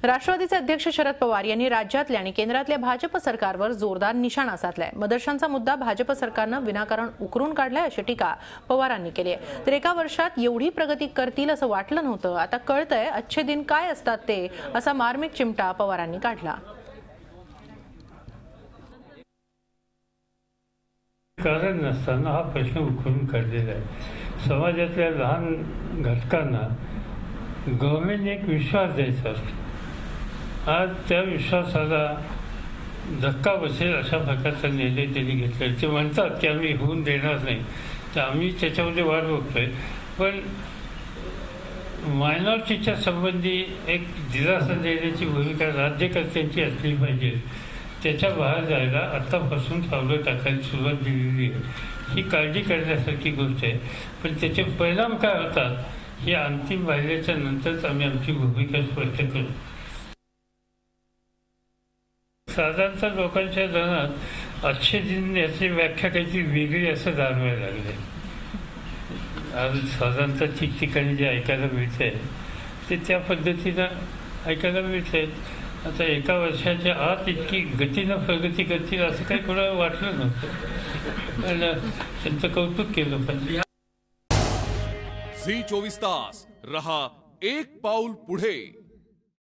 राष्ट्रवादीचे अध्यक्ष शरद पवार यांनी राज्यातल्या आणि केंद्रातल्या भाजप सरकारवर जोरदार निशाणा साधलाय। मदरशांचा मुद्दा भाजप सरकारनं विनाकारण उकरून काढलाय अशी टीका पवारांनी केली आहे। तर एका वर्षात एवढी प्रगती करतील असं वाटलं नव्हतं, आता कळतंय अच्छे दिन काय असतात ते, असा मार्मिक चिमटा पवारांनी काढला। कारण नसताना हा प्रश्न उकरून काढलेला आहे। समाजातल्या लहान घटकांना गव्हर्नमेंटने एक विश्वास द्यायचा असतो। आज त्या विश्वासाला धक्का बसेल अशा प्रकारचा निर्णय त्यांनी घेतला। ते म्हणतात की आम्ही होऊन देणार नाही, तर आम्ही त्याच्यामध्ये वाट बघतोय। पण मायनॉरिटीच्या संबंधी एक दिलासा देण्याची भूमिका राज्यकर्त्यांची असली पाहिजे। त्याच्या बाहेर जायला आत्तापासून पावलं टाकायला सुरुवात दिलेली आहे। ही काळजी करण्यासारखी गोष्ट आहे, पण त्याचे परिणाम काय होतात हे अंतिम पाहिल्याच्या नंतरच आम्ही आमची भूमिका स्पष्ट करू। साधारणतः लोकांच्या जनात अच्छे दिन याची व्याख्या काहीतरी वेगळी असं जाणवायला लागले। आज साधारणतः ठिकठिकाणी जे ऐकायला मिळतंय ते त्या पद्धतीनं ऐकायला मिळतंय। आता एका वर्षाच्या आत इतकी गतीनं प्रगती करतील असं काही कोणाला वाटलं नव्हतं, पण त्यांचं कौतुक केलं पाहिजे। झी 24 तास रहा एक पाऊल पुढे।